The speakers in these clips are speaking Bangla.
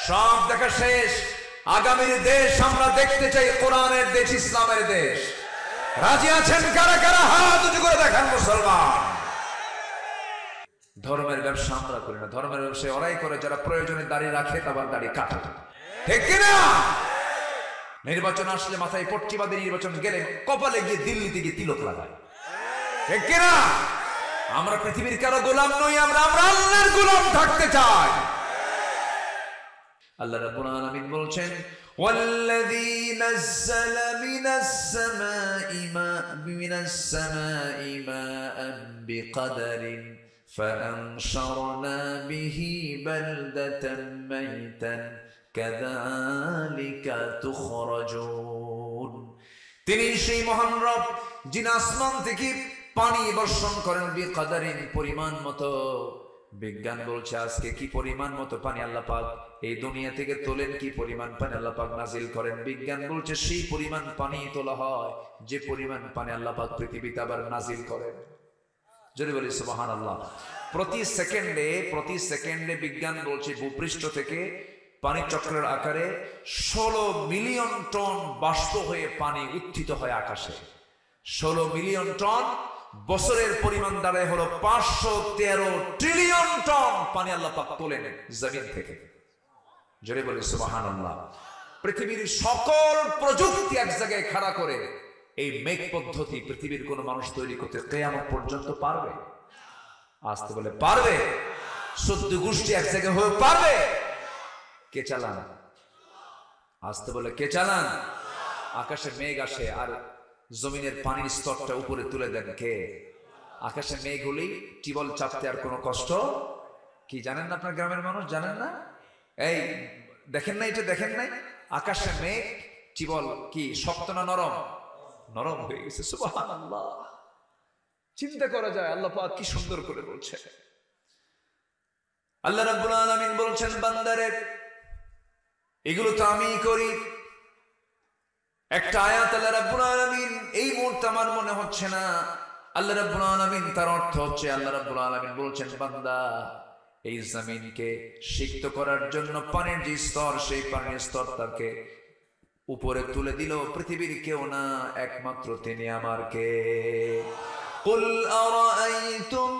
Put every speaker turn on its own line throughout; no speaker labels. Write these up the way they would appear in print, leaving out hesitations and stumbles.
সব দেখা শেষ। আগামীর দেশ আমরা দেখতে চাই কোরআনের দেশ, ইসলামের দেশ। রাজি আছেন কারা কারা? হাত উঁচু করে দেখান মুসলমান। ধর্মের ব্যবসা আমরা করি না, ধর্মের ব্যবসা ওরাই করে যারা প্রয়োজনে দাঁড়িয়ে রাখে আবার দাঁড়িয়ে কাটে, ঠিক কিনা? নির্বাচন আসলে মাথায় পট্টি বাঁধে, নির্বাচন গেলে কপালে গিয়ে দিল্লিতে গিয়ে তিলক লাগায়, ঠিক কিনা? আমরা পৃথিবীর কারো গোলাম নই, আমরা আল্লাহর গোলাম থাকতে চাই। আল্লাহ রাব্বুল আলামিন বলছেন, ওয়াল্লাযী নাযালা মিনাস সামাই মাআন বিকাদারিন ফাআনশারনা বিহি বালদাতান মাইতান কাযালিকা তুখরাজুন। তিনি সেই মহান রব যিনি আসমান থেকে পানি বর্ষণ করেন বিকাদারিন, পরিমাণ মতো। বিজ্ঞান বলছে আজকে কি পরিমাণ মতো পানি আল্লাহ পাক এই দুনিয়া থেকে তোলেন, কি পরিমাণ পানি আল্লাহ পাক নাজিল করেন। বিজ্ঞান বলছে সেই পরিমাণ পানি তোলা হয় যে পরিমাণ পানি আল্লাহ পাক পৃথিবীতে আবার নাজিল করেন। যদি বলি সুবহানাল্লাহ। প্রতি সেকেন্ডে বিজ্ঞান বলছে ভূপৃষ্ঠ থেকে পানি চক্রের আকারে 16 মিলিয়ন টন বাষ্প হয়ে পানি উত্থিত হয় আকাশে। 16 মিলিয়ন টন, বছরের পরিমাণ দাঁড়ায় হলো 513 ট্রিলিয়ন টন পানি আল্লাহ পাক তোলেন জমিন থেকে। জোরে বলি সুবহানাল্লাহ। পৃথিবীর সকল প্রযুক্তি এক জায়গায় খাড়া করে এই মেঘ পদ্ধতি পৃথিবীর কোন মানুষ তৈরি করতে কিয়ামত পর্যন্ত পারবে? আসতে বলে পারবে? 14 গোষ্ঠী এক জায়গায় হয়ে পারবে? কে চালান? আসতে বলে কে চালান? আকাশে মেঘ আসে আর জমিনের পানির স্তরটা উপরে তুলে দেন কে? আকাশে মেঘ হলেই টিবল চাপতে আর কোনো কষ্ট কি জানেন না? আপনার গ্রামের মানুষ জানেন না? এই দেখেন না, এটা দেখেন নাই? আকাশে মেঘ, টিবল কি শক্ত না নরম? নরম হয়ে গেছে। সুবহানাল্লাহ। চিন্তা করা যায় আল্লাহ পাক কি সুন্দর করে বলছে। আল্লাহ রাব্বুল আলামিন বলছেন, বান্দারে এগুলো তো আমিই করি। একটা আয়াত আল্লাহ রাব্বুল আলামিন এই মুহূর্তে আমার মনে হচ্ছে না আল্লাহ রাব্বুল আলামিন তার অর্থ হচ্ছে, আল্লাহ রাব্বুল আলামিন বলছেন, বান্দা এই জমিনকে সিক্ত করার জন্য পানির যে স্তর, সেই পানির স্তর তাকে উপরে তুলে দিল পৃথিবীর কেউ না, একমাত্র তিনি আমার কে। কুল আরাআইতুম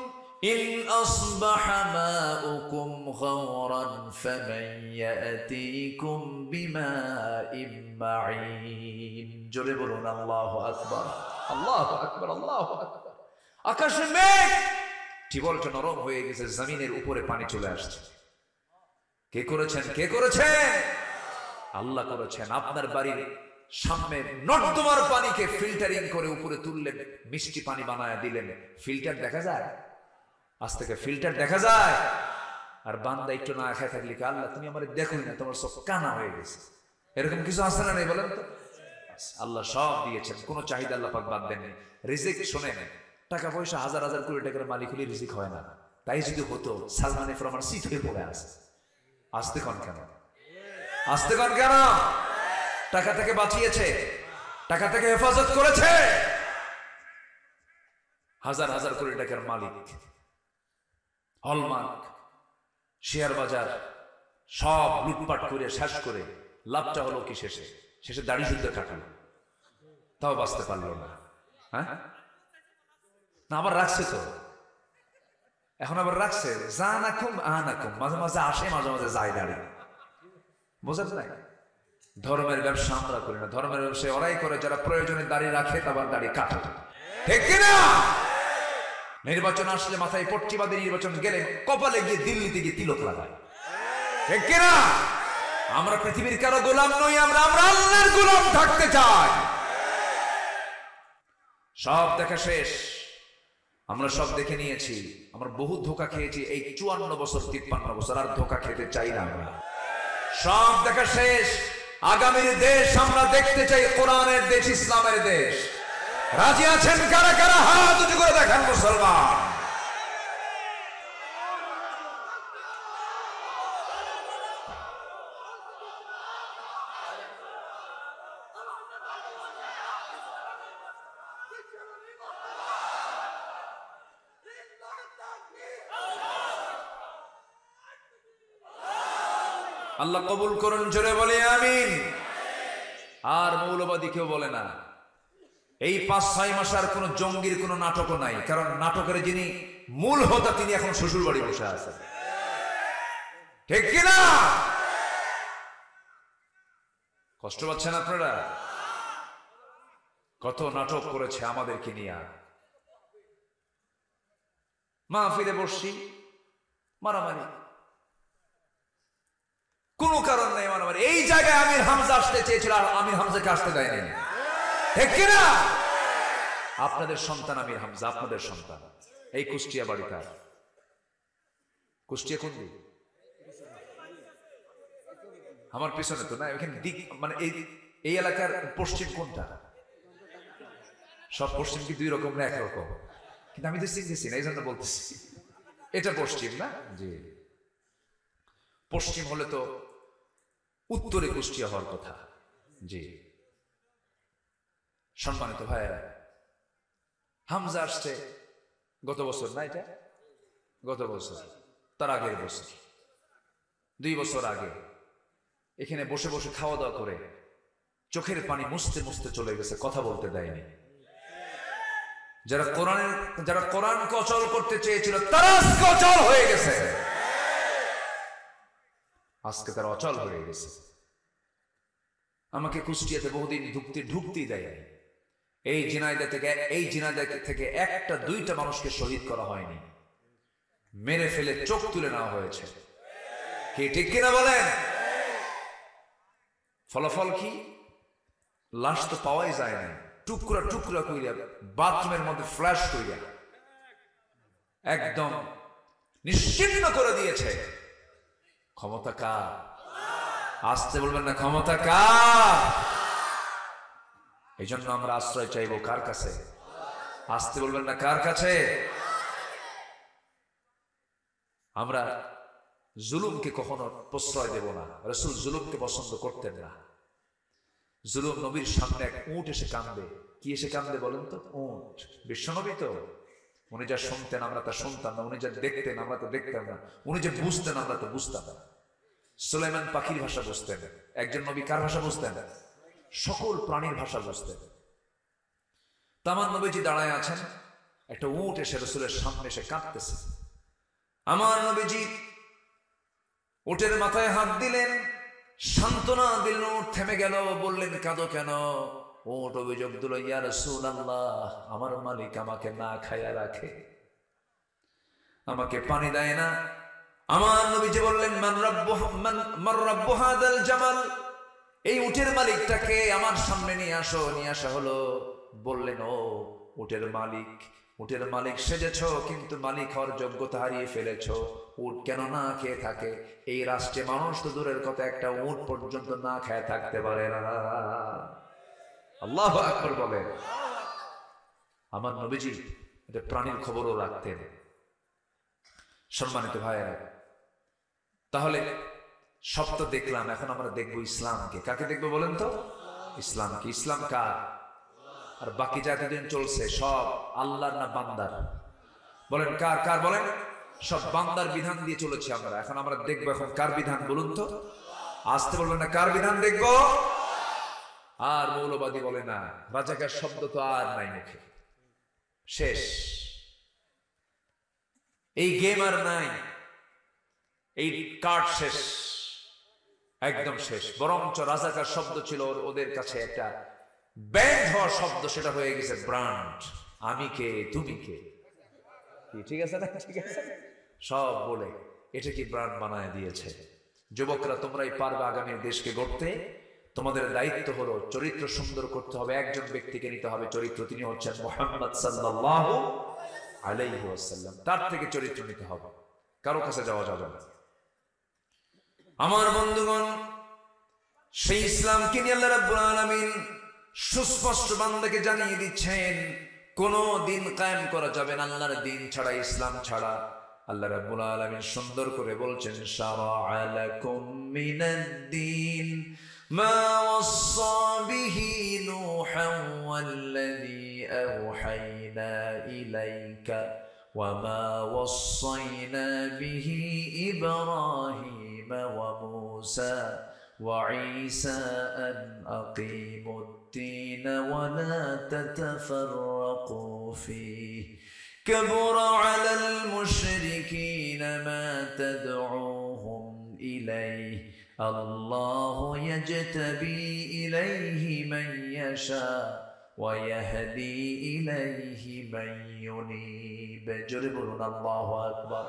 ইন আসবাহা মাউকুম গাওরান ফামান ইয়াতিকুম বিমাইন মাঈন। জোরে বলুন আল্লাহু আকবার, আল্লাহু আকবার, আল্লাহু আকবার। আকাশে মেঘ, টিবলটা নরম হয়ে গেছে, জমিনের উপরে পানি চলে আসছে। কে করেছেন? কে করেছেন? আল্লাহ করেছেন। আপনার বাড়ির সামনে নর্দমার পানিকে ফিল্টারিং করে উপরে তুললেন, মিষ্টি পানি বানায় দিলেন। ফিল্টার দেখা যায়? আজ থেকে ফিল্টার দেখা যায়? আর বান্দা একটু না খেয়ে থাকলে আল্লাহ তুমি আমার দেখোই না, তোমার সব কানা হয়ে গেছে, এরকম কিছু আছে না? নেই বলেন তো। আল্লাহ সব দিয়েছেন, কোনো চাহিদা আল্লাহ পাক বাদ দেননি। রিজিক শোনেন, টাকা পয়সা হাজার হাজার কোটি টাকার মালিক হলে রিজিক হয় না। তাই যদি হতো সালমানের ফর আমার সিট হয়ে পড়ে আছে। আসতে কন কেন? আসতে কন কেন? টাকা থেকে বাঁচিয়েছে, টাকা থেকে হেফাজত করেছে। হাজার হাজার কোটি টাকার মালিক, হলমার্ক, শেয়ার বাজার সব লুটপাট করে শেষ করে লাভটা হলো কি শেষে? শেষে দাড়ি শুদ্ধ কাটলো, তাও বাঁচতে পারলো না। হ্যাঁ না, আবার রাখছে তো, এখন আবার রাখছে। জানাকুম আনাকুম, মাঝে মাঝে আসে, মাঝে মাঝে যায় দাঁড়ি। বোঝেন নাই? ধর্মের ব্যবসা আমরা করি না, ধর্মের ব্যবসা ওরাই করে যারা প্রয়োজনে দাঁড়িয়ে রাখে আবার দাঁড়িয়ে কাটে, ঠিক কিনা? নির্বাচন আসলে মাথায় পট্টি বাঁধে, নির্বাচন গেলে কপালে গিয়ে দিল্লিতে গিয়ে তিলক লাগায়, ঠিক কিনা? আমরা পৃথিবীর কারো গোলাম নই, আমরা আল্লাহর গোলাম থাকতে চাই। সব দেখা শেষ, আমরা সব দেখে নিয়েছি। আমরা বহু ধোঁকা খেয়েছি এই 54 বছর 53 বছর, আর ধোঁকা খেতে চাই না আমরা। সব দেখা শেষ। আগামীর দেশ আমরা দেখতে চাই কোরআনের দেশ, ইসলামের দেশ। রাজি আছেন কারা কারা? হাত উঁচু করে দেখান মুসলমান। আল্লাহ কবুল করুন, জোরে বলে আমিন। আর মৌলবাদী কেউ বলে না এই 5-6 মাস আর কোন জঙ্গির কোন নাটকও নাই, কারণ নাটকের যিনি মূল হোতা তিনি এখন শ্বশুর বাড়ি বসে আছেন, ঠিক কিনা? কষ্ট পাচ্ছেন আপনারা? কত নাটক করেছে আমাদেরকে নিয়ে। মাহফিলে বসছি, মারামারি, কোন কারণ নেই মারামারি। এই জায়গায় আমির হামজা আসতে চেয়েছিল, আমির হামজাকে আসতে দেয়নি, ঠিক কিনা? আপনাদের সন্তান আমির হামজা, আপনাদের সন্তান। এই কুষ্টিয়া বাড়িটা, কুষ্টিয়া কোন দিক? আমার পিছনে তো না, এখানে দিক মানে এই এলাকার পশ্চিম কোনটা? সব পশ্চিম কি 2 রকম না 1 রকম? কিন্তু আমি তো চিনতেছি না, এই জন্য বলতেছি এটা পশ্চিম না। জি, পশ্চিম হলে তো উত্তরে কুষ্টিয়া হওয়ার কথা। জি, সম্মানিত ভাইয়েরা, হামজা আসছে গত বছর না, এটা গত বছর, তার আগের বছর, 2 বছর আগে এখানে বসে বসে খাওয়া দাওয়া করে চোখের পানি মুছতে মুছতে চলে গেছে, কথা বলতে দেয়নি। যারা কোরআনকে অচল করতে চেয়েছিল তারা আজকে অচল হয়ে গেছে, আজকে তারা অচল হয়ে গেছে। আমাকে কুষ্টিয়াতে বহুদিন ঢুকতেই দেয়। এই ঝিনাইদহ থেকে 1-2টা মানুষকে শহীদ করা হয়নি, মেরে ফেলে চোখ তুলে নেওয়া হয়েছে, কি ঠিক কিনা বলেন? ফলাফল কি? লাশ তো পাওয়াই যায় না, টুকরা টুকরা কইরা বাথরুমের মধ্যে ফ্ল্যাশ কইরা একদম নিশ্চিহ্ন করে দিয়েছে। ক্ষমতা কার? আসতে বলবেন না, ক্ষমতা কার? এই জন্য আমরা আশ্রয় চাইবো কার কাছে? আসতে বলবেন না, কার কাছে? আমরা জুলুমকে কখনো প্রশ্রয় দেব না। রাসূল জুলুমকে পছন্দ করতেন না। জুলুম নবীর সামনে এক উট এসে কান্দে। কি এসে কান্দে বলেন তো? উট। বিশ্বনবী তো, উনি যা শুনতেন আমরা তা শুনতাম না, উনি যা দেখতেন আমরা তো দেখতাম না, উনি যে বুঝতেন আমরা তো বুঝতাম না। সুলাইমান পাখির ভাষা বুঝতেন, একজন নবী কার ভাষা বুঝতেন? সকল প্রাণীর ভাষা বুঝতেন। তামান নবীজি দাঁড়ায় আছেন, একটা উট এসে রাসূলের সামনে এসে কাঁদতেছে। আমার নবীজি উটের মাথায় হাত দিলেন, সান্ত্বনা দিলেন, উট থেমে গেল। বললেন, কাঁদো কেন? উট অভিযোগ দিল, ইয়া রাসূলুল্লাহ, আমার মালিক আমাকে না খাইয়া রাখে, আমাকে পানি দেয় না। আমার নবীজি বললেন, মান রাব্বু হাদাল জামাল, এই উটের মালিকটাকে আমার সামনে নিয়ে আসো। নিয়ে আসা হলো। বললেন, ও উটের মালিক, উটের মালিক সেজেছ কিন্তু মালিক হওয়ার যোগ্যতা হারিয়ে ফেলেছ। উট কেন না খেয়ে থাকে? এই রাষ্ট্রে মানুষ তো দূরের কথা, একটা উট পর্যন্ত না খেয়ে থাকতে পারে না। আল্লাহু আকবার বলে। আমার নবীজি এটা প্রাণীর খবরও রাখতেন। সম্মানিত ভাইয়েরা, তাহলে সব তো দেখলাম, এখন আমরা দেখবো ইসলামকে। কাকে দেখবো বলেন তো? ইসলামকে। ইসলাম কার? আর বাকি যা এতদিন চলছে সব আল্লাহর না বান্দার? বলেন কার? কার বলেন? সব বান্দার বিধান দিয়ে চলেছি আমরা। এখন আমরা দেখবো এখন কার বিধান বলুন তো? আসতে বলবেন না, কার বিধান দেখবো? আর মৌলবাদী বলে না, রাজাকার শব্দ তো আর নাই মুখে, শেষ। এই গেম আর নাই, এই কার্ড শেষ, একদম শেষ। বরঞ্চ রাজাকার শব্দ ছিল ওদের কাছে একটা ব্যান্ড হওয়া শব্দ, সেটা হয়ে গেছে ব্র্যান্ড। আমি কে, তুমি কে, ঠিক আছে না? ঠিক আছে, সব বলে এটা কি ব্র্যান্ড বানায় দিয়েছে। যুবকরা, তোমরাই পারবে আগামী দেশকে গড়তে। তোমাদের দায়িত্ব হলো চরিত্র সুন্দর করতে হবে। একজন ব্যক্তিকে নিতে হবে চরিত্র, তিনি হচ্ছেন মুহাম্মদ সাল্লাল্লাহু আলাইহি ওয়াসাল্লাম। তার থেকে চরিত্র নিতে হবে, কারো কাছে যাওয়া যাবে না। আমার বন্ধুগণ, সেই ইসলামকে নিয়ে আল্লাহ রাব্বুল আলামিন সুস্পষ্ট বান্দাকে জানিয়ে দিচ্ছেন, কোন দিন কায়েম করা যাবে না আল্লাহর দিন ছাড়া, ইসলাম ছাড়া। আল্লাহ রাব্বুল আলামিন সুন্দর করে বলছেন, শারা'a লাকুম মিনাদ-দীন মা ওয়াসসা বিহি নূহান ওয়াল্লাযী আওহাইনা ইলাইকা ওয়া মা ওয়াসসাইনা বিহি ইব্রাহিম وموسى وعيسى أن أقيموا الدين ولا تتفرقوا فيه كبر على المشركين ما تدعوهم إليه الله يجتبي إليه من يشاء ويهدي إليه من ينيب جربنا الله أكبر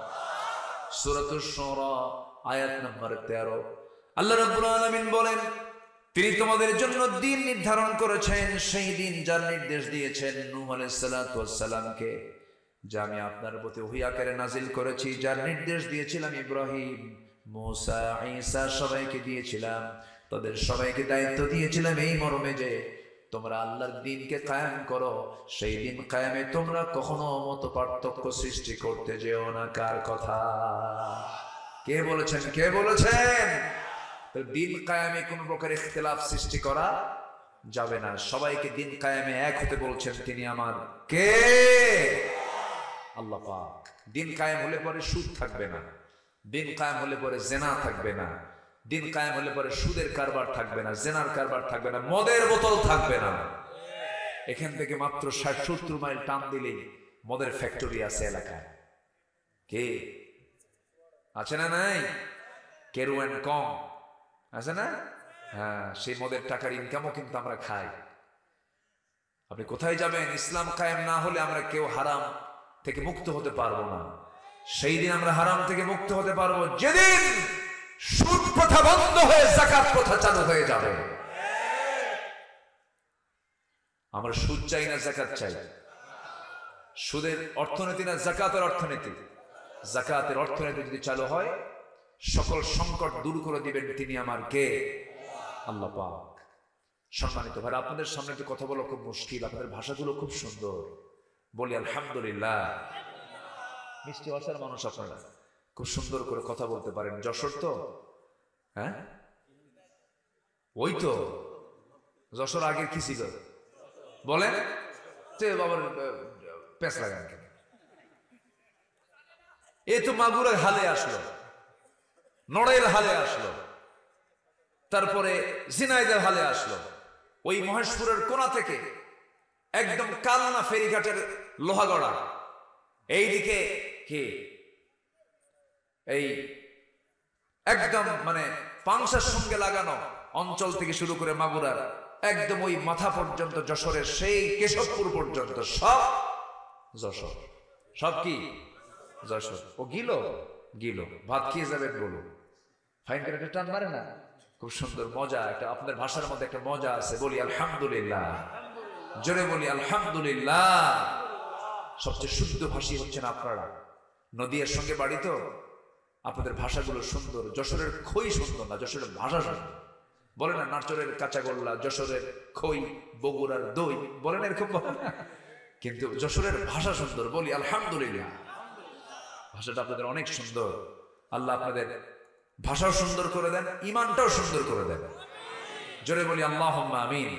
سورة الشورى آيات نمبر 13 আল্লাহ রাব্বুল আলামিন বলেন তিনি তোমাদের জন্য দিন নির্ধারণ করেছেন সেই দিন যার নির্দেশ দিয়েছেন নূহ আলাইহিস সালাতু ওয়াস সালামকে যা আমি আপনার প্রতি ওহী আকারে নাজিল করেছি যার নির্দেশ দিয়েছিলাম ইব্রাহিম মুসা ঈসা সবাইকে দিয়েছিলাম তাদের সবাইকে দায়িত্ব দিয়েছিলাম এই মর্মে যে তোমরা আল্লাহর দ্বীনকে কায়েম করো সেই দিন কায়েমে তোমরা কখনো মত পার্থক্য সৃষ্টি করতে যেও না কার কথা কে বলেছেন দিন কায়েমে কোন প্রকার ইখতিলাফ সৃষ্টি করা যাবে না সবাইকে দিন কায়েমে এক হতে বলছেন তিনি আমার কে আল্লাহ পাক দিন কায়েম হলে পরে সুদ থাকবে না দিন কায়েম হলে পরে জেনা থাকবে না দিন কায়েম হলে পরে সুদের কারবার থাকবে না জেনার কারবার থাকবে না মদের বোতল থাকবে না এখান থেকে মাত্র 60-70 মাইল টান দিলেই মদের ফ্যাক্টরি আছে এলাকায় কে আছে না নাই কেরুয়ান কম আছে না হ্যাঁ সেই মদের টাকার ইনকামও কিন্তু আমরা খাই আপনি কোথায় যাবেন ইসলাম কায়েম না হলে আমরা কেউ হারাম থেকে মুক্ত হতে পারবো না সেই দিন আমরা হারাম থেকে মুক্ত হতে পারবো যেদিন সুদ প্রথা বন্ধ হয়ে যাকাত প্রথা চালু হয়ে যাবে আমরা সুদ চাই না যাকাত চাই সুদের অর্থনীতি না যাকাতের অর্থনীতি যাকাতের অর্থনীতি যদি চালু হয় সকল সংকট দূর করে দিবেন তিনি আমার কে আল্লাহ পাক সম্মানিত ভাই আপনাদের সামনে তো কথা বলা খুব মুশকিল আপনাদের ভাষাগুলো খুব সুন্দর বলি আলহামদুলিল্লাহ মিষ্টি ভাষার মানুষ আপনারা খুব সুন্দর করে কথা বলতে পারেন যশোর তো হ্যাঁ ওই তো যশোর আগে কি ছিল বলেন বাবার পেঁচ লাগান কেন এ তো মাগুরের হালে আসলো নড়াইল হালে আসলো তারপরে ঝিনাইদের হালে আসলো ওই মহেশপুরের কোনা থেকে একদম কালনা ফেরিঘাটের লোহাগড়া এইদিকে কি এই একদম মানে পাংশার সঙ্গে লাগানো অঞ্চল থেকে শুরু করে মাগুরার একদম ওই মাথা পর্যন্ত যশোরের সেই কেশবপুর পর্যন্ত সব যশোর সব কি যশোর ও গিল ভাত খেয়ে যাবেন বলুন ফাইন করে একটা টান মারে না খুব সুন্দর মজা একটা আপনাদের ভাষার মধ্যে একটা মজা আছে বলি আলহামদুলিল্লাহ জোরে বলি আলহামদুলিল্লাহ সবচেয়ে শুদ্ধ ভাষী হচ্ছেন আপনারা নদীর সঙ্গে বাড়ি তো আপনাদের ভাষাগুলো সুন্দর যশোরের খই সুন্দর না যশোরের ভাষা সুন্দর বলে না নাটোরের কাঁচাগোল্লা যশোরের খই বগুড়ার দই বলে না এরকম কিন্তু যশোরের ভাষা সুন্দর বলি আলহামদুলিল্লাহ ভাষাটা আপনাদের অনেক সুন্দর আল্লাহ আপনাদের ভাষাও সুন্দর করে দেন ইমানটাও সুন্দর করে দেন জোরে বলি আল্লাহুম্মা আমিন